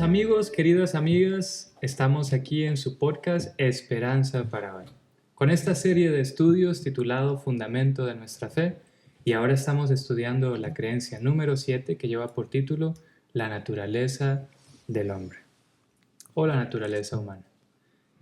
amigos, queridas amigas, estamos aquí en su podcast Esperanza para hoy, con esta serie de estudios titulado Fundamento de nuestra fe, y ahora estamos estudiando la creencia número 7 que lleva por título La naturaleza del hombre o la naturaleza humana.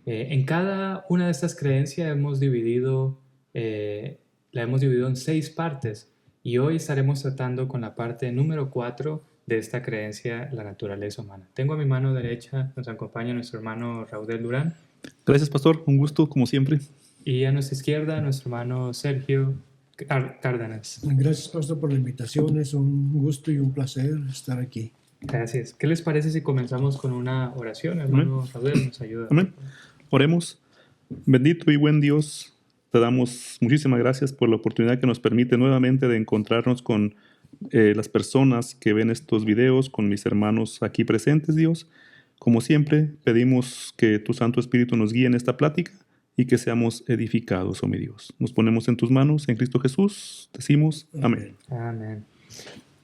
En cada una de estas creencias la hemos dividido en 6 partes, y hoy estaremos tratando con la parte número 4 de esta creencia, la naturaleza humana. Tengo a mi mano derecha, nos acompaña nuestro hermano Raudel Durán. Gracias, pastor. Un gusto, como siempre. Y a nuestra izquierda, nuestro hermano Sergio Cárdenas. Gracias, pastor, por la invitación. Es un gusto y un placer estar aquí. Gracias. ¿Qué les parece si comenzamos con una oración? Hermano Raudel, nos ayuda. Amén. Oremos. Bendito y buen Dios, te damos muchísimas gracias por la oportunidad que nos permite nuevamente de encontrarnos con las personas que ven estos videos, con mis hermanos aquí presentes, Dios. Como siempre, pedimos que tu Santo Espíritu nos guíe en esta plática y que seamos edificados, oh mi Dios. Nos ponemos en tus manos, en Cristo Jesús. Decimos amén. Amén.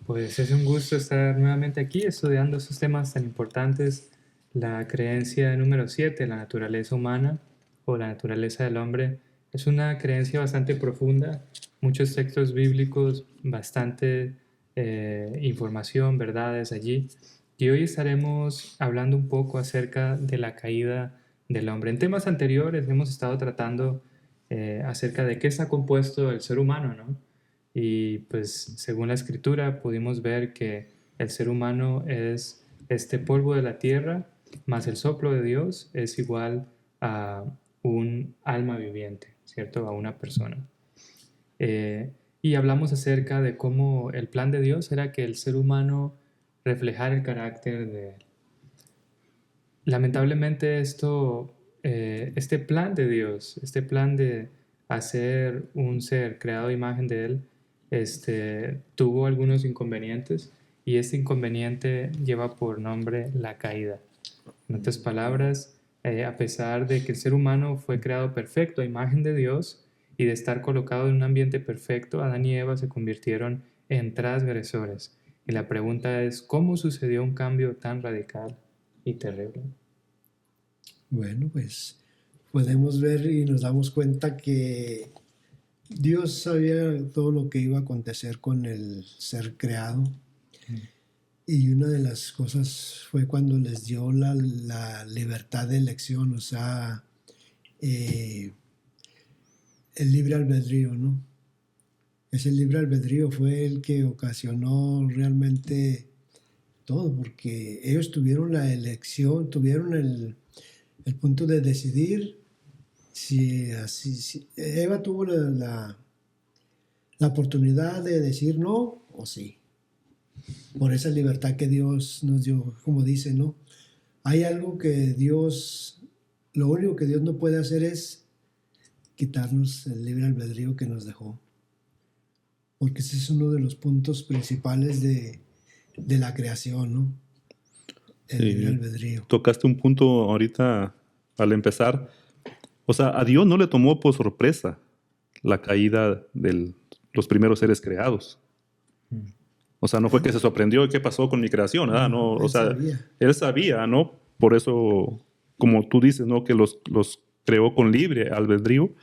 Pues es un gusto estar nuevamente aquí estudiando estos temas tan importantes. La creencia número 7, la naturaleza humana o la naturaleza del hombre, es una creencia bastante profunda, muchos textos bíblicos, bastante información, verdades allí. Y hoy estaremos hablando un poco acerca de la caída del hombre. En temas anteriores hemos estado tratando acerca de qué está compuesto el ser humano, ¿no? Y pues según la escritura pudimos ver que el ser humano es este polvo de la tierra, más el soplo de Dios es igual a un alma viviente, ¿cierto? A una persona. Y hablamos acerca de cómo el plan de Dios era que el ser humano reflejara el carácter de Él. Lamentablemente este plan de Dios, este plan de hacer un ser creado a imagen de Él, tuvo algunos inconvenientes, y este inconveniente lleva por nombre la caída. En otras palabras, a pesar de que el ser humano fue creado perfecto a imagen de Dios y de estar colocado en un ambiente perfecto, Adán y Eva se convirtieron en transgresores. Y la pregunta es, ¿cómo sucedió un cambio tan radical y terrible? Bueno, pues podemos ver y nos damos cuenta que Dios sabía todo lo que iba a acontecer con el ser creado. Y una de las cosas fue cuando les dio la libertad de elección, o sea, el libre albedrío, ¿no? Ese libre albedrío fue el que ocasionó realmente todo, porque ellos tuvieron la elección, tuvieron el punto de decidir si Eva tuvo la oportunidad de decir no o sí, por esa libertad que Dios nos dio, como dice, ¿no? Hay algo que lo único que Dios no puede hacer es quitarnos el libre albedrío que nos dejó, porque ese es uno de los puntos principales de la creación, ¿no? El libre albedrío. Tocaste un punto ahorita al empezar. O sea, a Dios no le tomó por sorpresa la caída de los primeros seres creados. O sea, no fue que se sorprendió qué pasó con mi creación, ¿verdad? No, o sea, él sabía, ¿no? Por eso, como tú dices, ¿no? Que los creó con libre albedrío,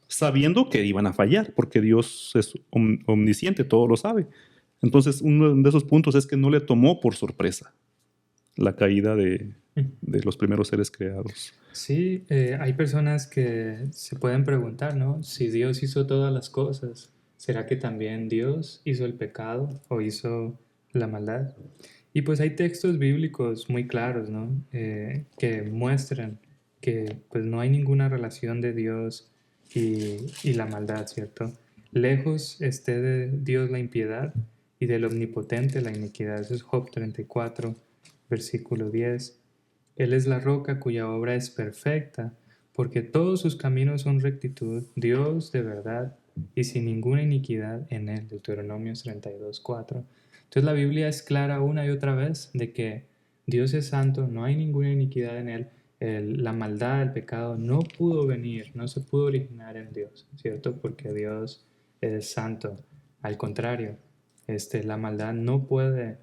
sabiendo que iban a fallar, porque Dios es omnisciente, todo lo sabe. Entonces, uno de esos puntos es que no le tomó por sorpresa la caída de los primeros seres creados. Sí, hay personas que se pueden preguntar, ¿no? Si Dios hizo todas las cosas, ¿será que también Dios hizo el pecado o hizo la maldad? Y pues hay textos bíblicos muy claros, ¿no? Que muestran que pues no hay ninguna relación de Dios y la maldad, ¿cierto? Lejos esté de Dios la impiedad y del omnipotente la iniquidad. Eso es Job 34, versículo 10. Él es la roca cuya obra es perfecta, porque todos sus caminos son rectitud, Dios de verdad y sin ninguna iniquidad en él. Deuteronomio 32, 4. Entonces la Biblia es clara una y otra vez de que Dios es santo, no hay ninguna iniquidad en él. La maldad, el pecado no pudo venir, no se pudo originar en Dios, ¿cierto? Porque Dios es santo. Al contrario, la maldad no puede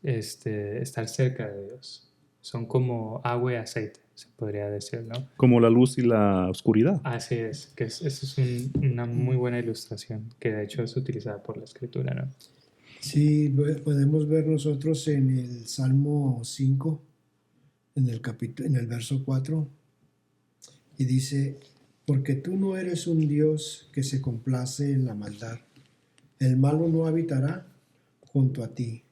estar cerca de Dios. Son como agua y aceite, se podría decir, ¿no? Como la luz y la oscuridad. Así es, que esa es una muy buena ilustración, que de hecho es utilizada por la Escritura, ¿no? Sí, podemos ver nosotros en el Salmo 5, en el verso 4, y dice, porque tú no eres un Dios que se complace en la maldad, el malo no habitará junto a ti.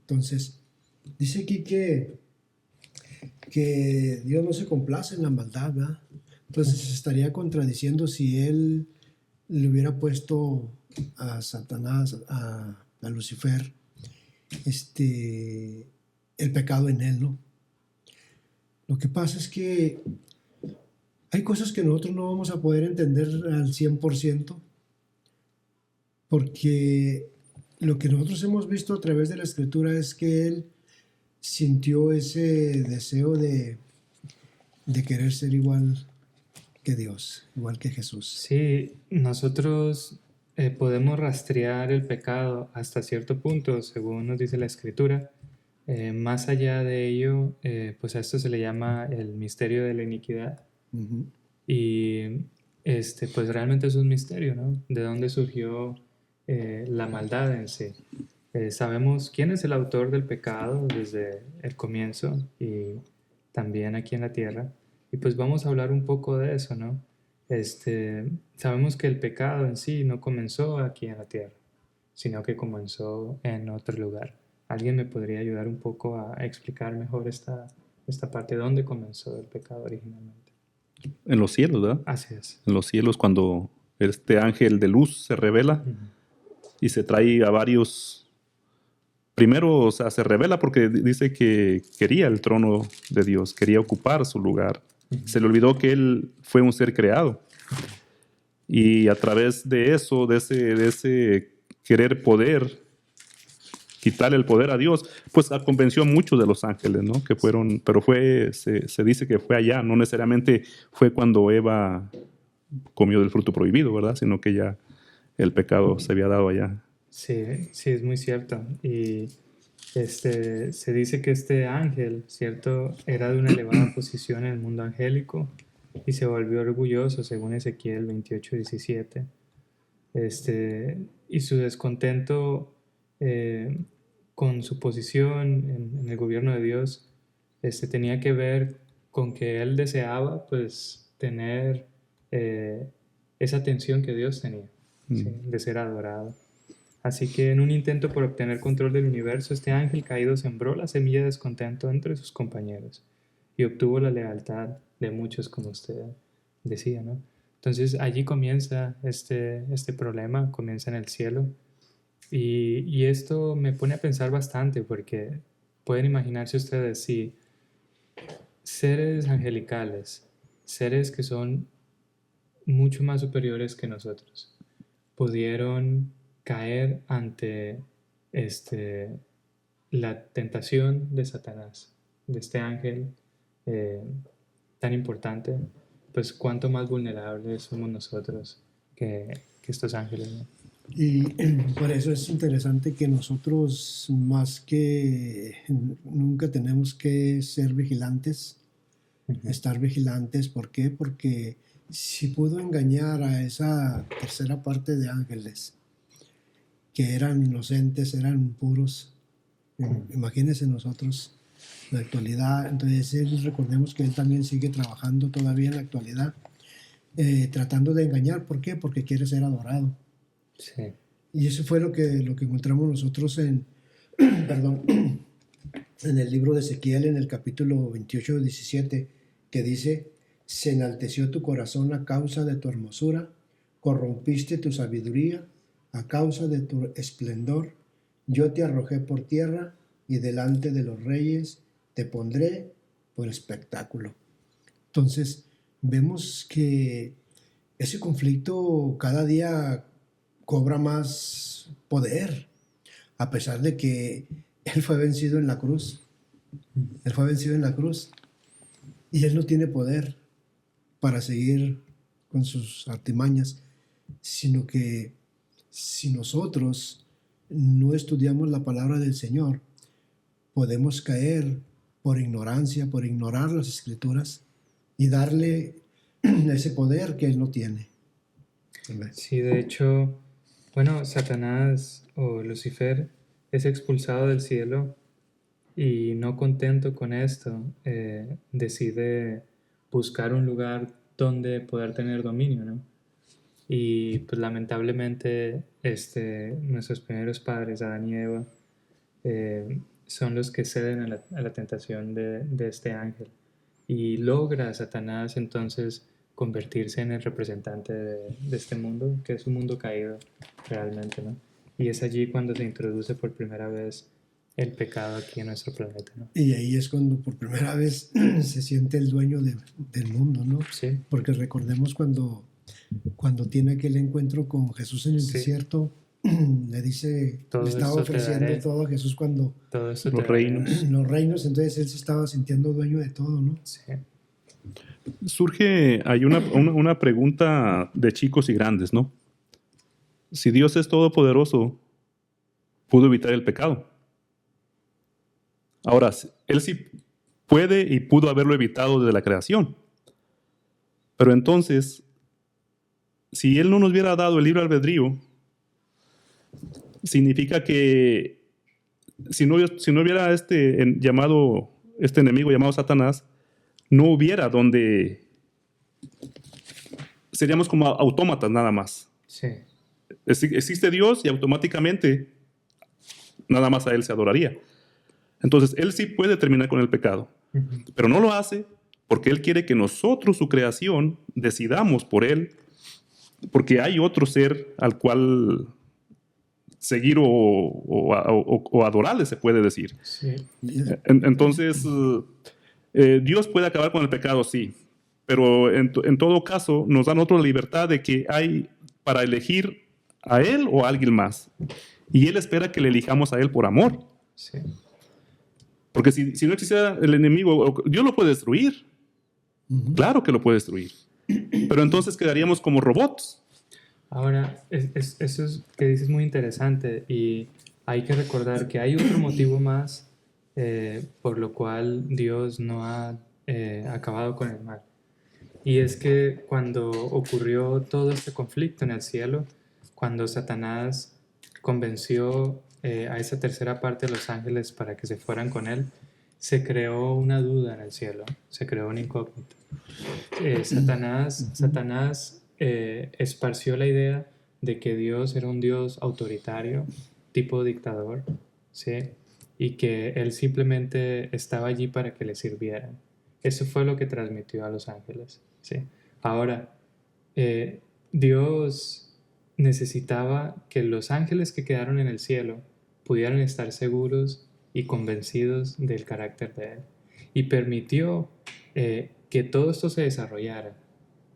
Entonces, dice aquí que Dios no se complace en la maldad, ¿verdad? Entonces se estaría contradiciendo si Él le hubiera puesto a Satanás, a Lucifer, el pecado en él, ¿no? Lo que pasa es que hay cosas que nosotros no vamos a poder entender al 100%, porque lo que nosotros hemos visto a través de la Escritura es que él sintió ese deseo de querer ser igual que Dios, igual que Jesús. Sí, nosotros podemos rastrear el pecado hasta cierto punto, según nos dice la Escritura. Más allá de ello, pues a esto se le llama el misterio de la iniquidad. Uh-huh. Y pues realmente es un misterio, ¿no? De dónde surgió la maldad en sí. Sabemos quién es el autor del pecado desde el comienzo y también aquí en la tierra. Y pues vamos a hablar un poco de eso, ¿no? Sabemos que el pecado en sí no comenzó aquí en la tierra, sino que comenzó en otro lugar. ¿Alguien me podría ayudar un poco a explicar mejor esta parte? ¿Dónde comenzó el pecado originalmente? En los cielos, ¿verdad? Así es. En los cielos, cuando este ángel de luz se revela y se trae a varios. Primero, o sea, se revela porque dice que quería el trono de Dios, quería ocupar su lugar. Se le olvidó que él fue un ser creado. Y a través de eso, de ese querer poder, quitarle el poder a Dios, pues convenció a muchos de los ángeles, ¿no? Que fueron, pero se dice que fue allá, no necesariamente fue cuando Eva comió del fruto prohibido, ¿verdad? Sino que ya el pecado se había dado allá. Sí, sí, es muy cierto. Y se dice que este ángel, ¿cierto? Era de una elevada posición en el mundo angélico y se volvió orgulloso, según Ezequiel 28:17. Y su descontento con su posición en el gobierno de Dios tenía que ver con que él deseaba pues tener esa atención que Dios tenía, ¿sí? De ser adorado. Así que en un intento por obtener control del universo, este ángel caído sembró la semilla de descontento entre sus compañeros y obtuvo la lealtad de muchos, como usted decía, ¿no? Entonces allí comienza este problema, comienza en el cielo. Y esto me pone a pensar bastante porque pueden imaginarse ustedes si seres angelicales, seres que son mucho más superiores que nosotros, pudieron caer ante la tentación de Satanás, de este ángel eh, tan importante, pues cuánto más vulnerables somos nosotros que estos ángeles, ¿no? Y por eso es interesante que nosotros más que nunca tenemos que ser vigilantes, estar vigilantes. ¿Por qué? Porque si pudo engañar a esa tercera parte de ángeles que eran inocentes, eran puros, imagínense nosotros en la actualidad. Entonces recordemos que él también sigue trabajando todavía en la actualidad, tratando de engañar. ¿Por qué? Porque quiere ser adorado. Sí. Y eso fue lo que encontramos nosotros perdón, en el libro de Ezequiel, en el capítulo 28-17, que dice, se enalteció tu corazón a causa de tu hermosura, corrompiste tu sabiduría a causa de tu esplendor, yo te arrojé por tierra y delante de los reyes te pondré por espectáculo. Entonces, vemos que ese conflicto cada día cobra más poder, a pesar de que él fue vencido en la cruz. Él fue vencido en la cruz y él no tiene poder para seguir con sus artimañas, sino que si nosotros no estudiamos la palabra del Señor, podemos caer por ignorancia, por ignorar las Escrituras y darle ese poder que Él no tiene. Sí, de hecho, bueno, Satanás o Lucifer es expulsado del cielo y no contento con esto, decide buscar un lugar donde poder tener dominio, ¿no? Y pues lamentablemente nuestros primeros padres, Adán y Eva, son los que ceden a la tentación de este ángel. Y logra Satanás entonces convertirse en el representante de este mundo, que es un mundo caído realmente, ¿no? Y es allí cuando se introduce por primera vez el pecado aquí en nuestro planeta, ¿no? Y ahí es cuando por primera vez se siente el dueño del mundo, ¿no? Sí, Porque recordemos cuando tiene aquel encuentro con Jesús en el Sí. desierto, le dice, Todo le estaba esto te ofreciendo daré. todo a Jesús cuando todo esto Los te daré. reinos. los reinos, entonces él se estaba sintiendo dueño de todo, ¿no? Sí, Surge, hay una pregunta de chicos y grandes, ¿no? Si Dios es todopoderoso, ¿pudo evitar el pecado? Ahora, Él sí puede y pudo haberlo evitado desde la creación. Pero entonces, si Él no nos hubiera dado el libre albedrío, significa que si no hubiera este enemigo llamado Satanás, no hubiera donde seríamos como autómatas nada más. sí, Existe Dios y automáticamente nada más a Él se adoraría. Entonces, Él sí puede terminar con el pecado, ujú, pero no lo hace porque Él quiere que nosotros, su creación, decidamos por Él, porque hay otro ser al cual seguir o adorarle, se puede decir. sí, Entonces, Dios puede acabar con el pecado, sí, pero en todo caso nos dan otra libertad de que hay para elegir a Él o a alguien más. Y Él espera que le elijamos a Él por amor. sí. Porque si no existiera el enemigo, Dios lo puede destruir. Ujú. Claro que lo puede destruir. Pero entonces quedaríamos como robots. Ahora, eso es que dices muy interesante y hay que recordar que hay otro motivo más por lo cual Dios no ha acabado con el mal. Y es que cuando ocurrió todo este conflicto en el cielo, cuando Satanás convenció a esa tercera parte de los ángeles para que se fueran con él, se creó una duda en el cielo, se creó una incógnita. Satanás esparció la idea de que Dios era un Dios autoritario, tipo dictador, ¿sí? Y que Él simplemente estaba allí para que le sirvieran. Eso fue lo que transmitió a los ángeles, ¿sí? Ahora, Dios necesitaba que los ángeles que quedaron en el cielo pudieran estar seguros y convencidos del carácter de Él. Y permitió que todo esto se desarrollara,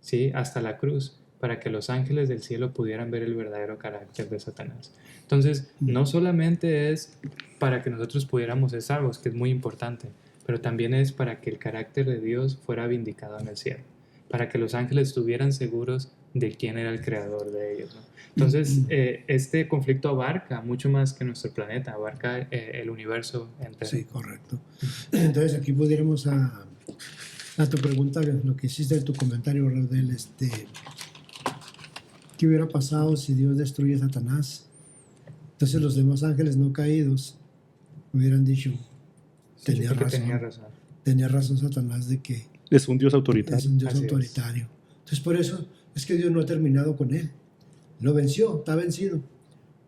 ¿sí? Hasta la cruz, para que los ángeles del cielo pudieran ver el verdadero carácter de Satanás. Entonces, no solamente es para que nosotros pudiéramos ser salvos, que es muy importante, pero también es para que el carácter de Dios fuera vindicado en el cielo, para que los ángeles estuvieran seguros de quién era el creador de ellos, ¿no? Entonces, este conflicto abarca mucho más que nuestro planeta, abarca el universo entero. Sí, correcto. Entonces aquí pudiéramos a tu pregunta, lo que hiciste en tu comentario, Raudel, ¿qué hubiera pasado si Dios destruye a Satanás? Entonces los demás ángeles no caídos hubieran dicho, Sí, tenía yo creo que razón. Tenía razón Satanás de que Es un Dios es autoritario. un Dios Así es. autoritario. Entonces por eso es que Dios no ha terminado con él. Lo venció, está vencido.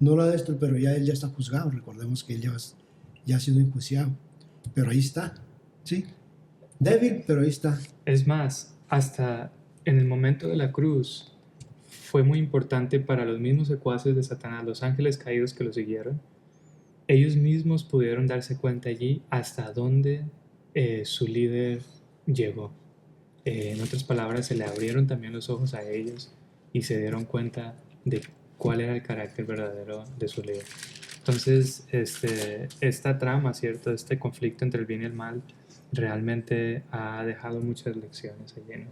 No lo ha destruido, pero ya él ya está juzgado. Recordemos que él ya ha sido enjuiciado. Pero ahí está, ¿sí? Débil, pero ahí está. Es más, hasta en el momento de la cruz fue muy importante para los mismos secuaces de Satanás, los ángeles caídos que lo siguieron. Ellos mismos pudieron darse cuenta allí hasta dónde su líder llegó. En otras palabras, se le abrieron también los ojos a ellos y se dieron cuenta de cuál era el carácter verdadero de su líder. Entonces, esta trama, ¿cierto? Este conflicto entre el bien y el mal realmente ha dejado muchas lecciones allí, ¿no?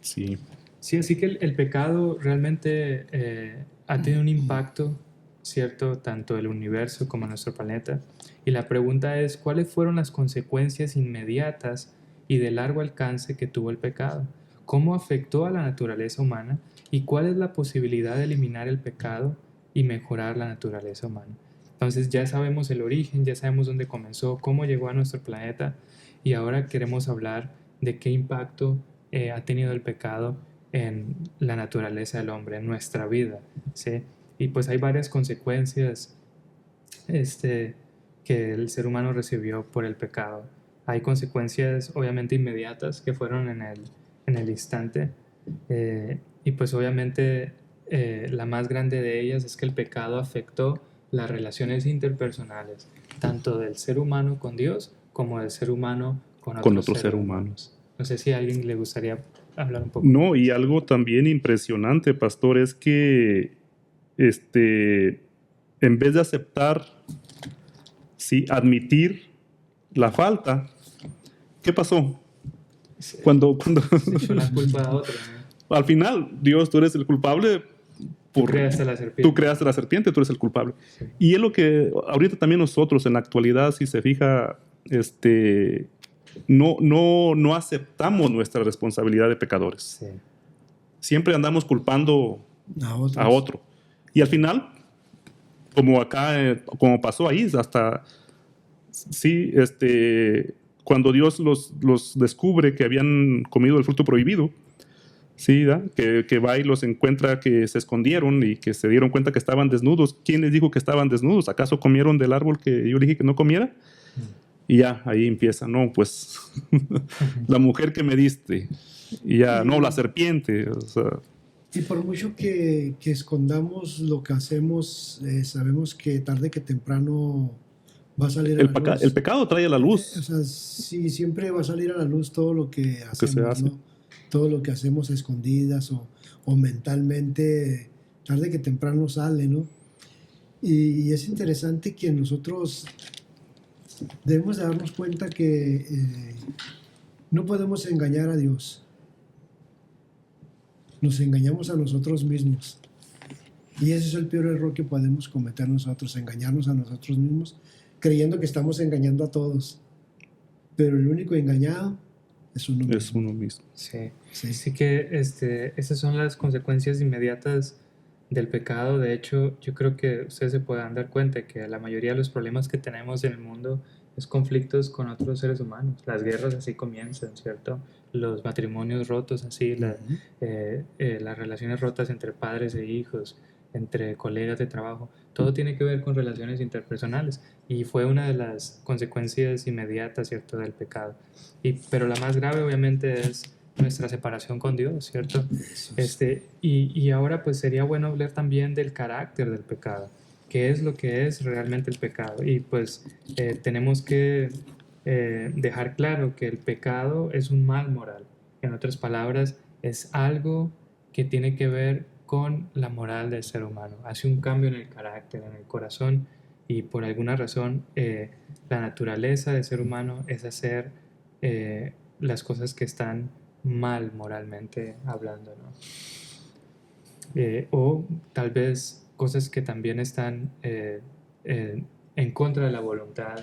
Sí. Sí, así que el pecado realmente ha tenido un impacto ¿cierto? Tanto el universo como nuestro planeta. Y la pregunta es, ¿cuáles fueron las consecuencias inmediatas y de largo alcance que tuvo el pecado? ¿Cómo afectó a la naturaleza humana? ¿Y cuál es la posibilidad de eliminar el pecado y mejorar la naturaleza humana? Entonces ya sabemos el origen, ya sabemos dónde comenzó, cómo llegó a nuestro planeta y ahora queremos hablar de qué impacto ha tenido el pecado en la naturaleza del hombre, en nuestra vida, ¿sí? Y pues hay varias consecuencias este, que el ser humano recibió por el pecado. Hay consecuencias obviamente inmediatas que fueron en el instante y pues obviamente la más grande de ellas es que el pecado afectó las relaciones interpersonales, tanto del ser humano con Dios como del ser humano con con otros otro seres ser humano. humanos. No sé si a alguien le gustaría hablar un poco. No, y algo también impresionante, pastor, es que en vez de aceptar, sí, admitir la falta, ¿qué pasó? Cuando Se echó la culpa a otro, ¿no? al final, Dios, tú eres el culpable Tú por creaste la serpiente. tú creaste la serpiente, tú eres el culpable. Sí. Y es lo que ahorita también nosotros en la actualidad, si se fija, no aceptamos nuestra responsabilidad de pecadores. Sí. Siempre andamos culpando A otros. a otro. Y al final, como acá, como pasó ahí, hasta sí, cuando Dios los descubre que habían comido el fruto prohibido, sí, que va y los encuentra que se escondieron y que se dieron cuenta que estaban desnudos. ¿Quién les dijo que estaban desnudos? ¿Acaso comieron del árbol que yo dije que no comiera? Y ya, ahí empieza, no, pues la mujer que me diste, y ya, no, la serpiente, o sea, Y por mucho que escondamos lo que hacemos, sabemos que tarde que temprano va a salir a la luz. el pecado trae a la O luz sea, sí, siempre va a salir a la luz todo lo que lo que hacemos, se hace. ¿no? Todo lo que hacemos a escondidas o mentalmente, tarde que temprano sale, ¿no? Y es interesante que nosotros debemos de darnos cuenta que no podemos engañar a Dios. Nos engañamos a nosotros mismos. Y ese es el peor error que podemos cometer nosotros, engañarnos a nosotros mismos, creyendo que estamos engañando a todos. Pero el único engañado es uno mismo. Es uno mismo. Sí. Sí. Así que esas son las consecuencias inmediatas del pecado. De hecho, yo creo que ustedes se puedan dar cuenta que la mayoría de los problemas que tenemos en el mundo es conflictos con otros seres humanos. Las guerras así comienzan, ¿cierto? Los matrimonios rotos así, las relaciones rotas entre padres e hijos, entre colegas de trabajo. Todo tiene que ver con relaciones interpersonales y fue una de las consecuencias inmediatas, ¿cierto?, del pecado. Pero la más grave obviamente es nuestra separación con Dios, ¿cierto? Y ahora pues sería bueno hablar también del carácter del pecado, qué es lo que es realmente el pecado. Y pues tenemos que dejar claro que el pecado es un mal moral. En otras palabras, es algo que tiene que ver con la moral del ser humano. Hace un cambio en el carácter, en el corazón, y por alguna razón la naturaleza del ser humano es hacer las cosas que están mal moralmente hablando, ¿no? O tal vez cosas que también están en contra de la voluntad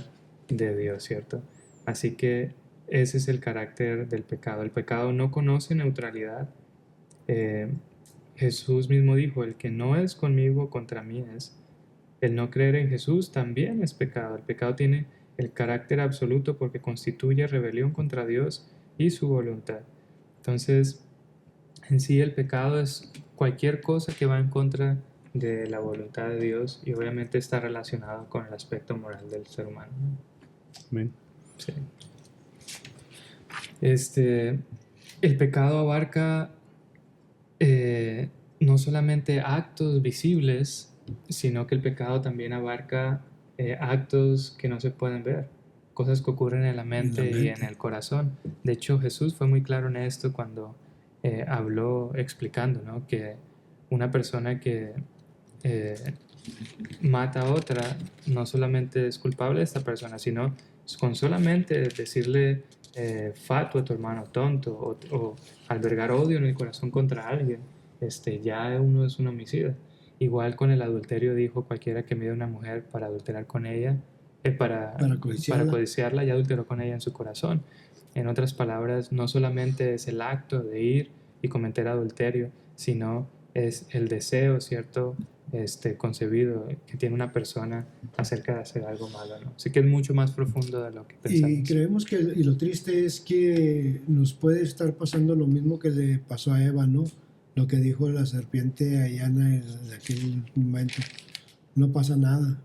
de Dios, ¿cierto? Así que ese es el carácter del pecado. El pecado no conoce neutralidad. Jesús mismo dijo, el que no es conmigo, contra mí es. El no creer en Jesús también es pecado. El pecado tiene el carácter absoluto porque constituye rebelión contra Dios y su voluntad. Entonces, en sí el pecado es cualquier cosa que va en contra de la voluntad de Dios y obviamente está relacionado con el aspecto moral del ser humano, ¿no? Amén. Sí. El pecado abarca no solamente actos visibles, sino que el pecado también abarca actos que no se pueden ver, cosas que ocurren en la mente y en el corazón. De hecho, Jesús fue muy claro en esto cuando habló explicando, ¿no?, que una persona que mata a otra no solamente es culpable de esta persona, sino con solamente decirle fatuo a tu hermano, tonto, o albergar odio en el corazón contra alguien, ya uno es un homicida. Igual con el adulterio dijo: cualquiera que mire a una mujer para adulterar con ella, para codiciarla. codiciarla, ya adulteró con ella en su corazón. En otras palabras, no solamente es el acto de ir y cometer adulterio, sino es el deseo, ¿cierto? Concebido que tiene una persona acerca de hacer algo malo, ¿no? Así que es mucho más profundo de lo que pensamos. Y creemos que, y lo triste es que nos puede estar pasando lo mismo que le pasó a Eva, ¿no? Lo que dijo la serpiente allá en aquel momento. No pasa nada.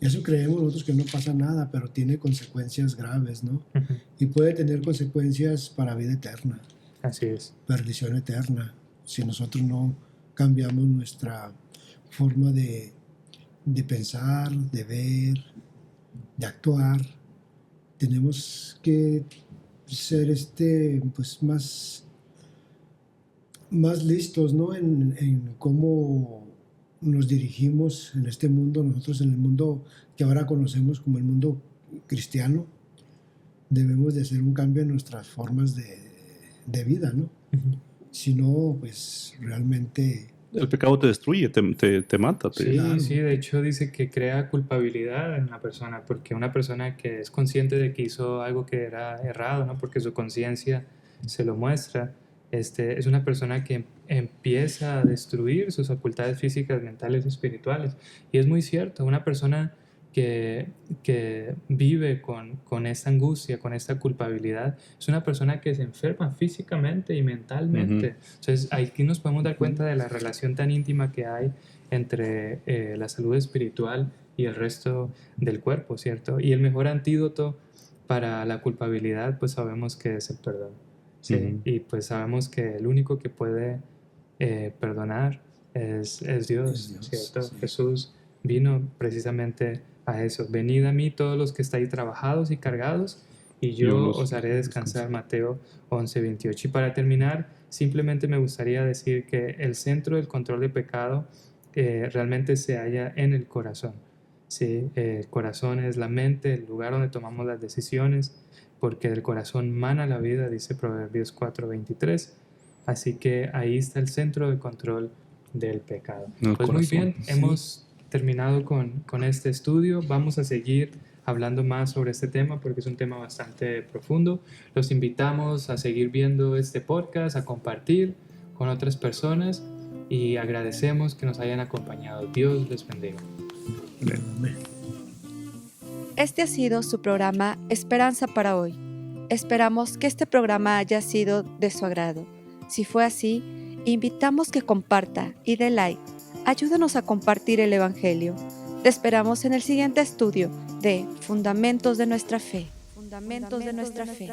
Eso creemos nosotros, que no pasa nada, pero tiene consecuencias graves, ¿no? Ujú. Y puede tener consecuencias para vida eterna, Así es. perdición eterna, si nosotros no cambiamos nuestra forma de pensar, de ver, de actuar. Tenemos que ser pues más listos, ¿no? En cómo nos dirigimos en este mundo. Nosotros, en el mundo que ahora conocemos como el mundo cristiano, debemos de hacer un cambio en nuestras formas de vida, ¿no? Ujú. Si no, pues realmente... El pecado te destruye, te mata. Sí, Claro. sí, de hecho dice que crea culpabilidad en una persona, porque una persona que es consciente de que hizo algo que era errado, ¿no? Porque su conciencia se lo muestra, es una persona que empieza a destruir sus facultades físicas, mentales y espirituales. Y es muy cierto, una persona que vive con esta angustia, con esta culpabilidad, es una persona que se enferma físicamente y mentalmente. Entonces, aquí nos podemos dar cuenta de la relación tan íntima que hay entre la salud espiritual y el resto del cuerpo, ¿cierto? Y el mejor antídoto para la culpabilidad, pues sabemos que es el perdón, ¿sí? Ujú. Y pues sabemos que el único que puede perdonar es Dios, Es Dios, ¿cierto? sí. Jesús vino precisamente a eso. Venid a mí todos los que estáis trabajados y cargados, y yo os haré descansar. Mateo 11:28. Y para terminar, simplemente me gustaría decir que el centro del control de pecado realmente se halla en el corazón. ¿Sí? El corazón es la mente, el lugar donde tomamos las decisiones, porque del corazón mana la vida, dice Proverbios 4:23. Así que ahí está el centro de control del pecado. El Pues muy corazón. bien, hemos terminado con este estudio. Vamos a seguir hablando más sobre este tema porque es un tema bastante profundo. Los invitamos a seguir viendo este podcast, a compartir con otras personas y agradecemos que nos hayan acompañado. Dios les bendiga. Amén. Este ha sido su programa Esperanza para hoy. Esperamos que este programa haya sido de su agrado. Si fue así, invitamos que comparta y dé like. Ayúdanos a compartir el Evangelio. Te esperamos en el siguiente estudio de Fundamentos de nuestra Fe. Fundamentos de nuestra Fe.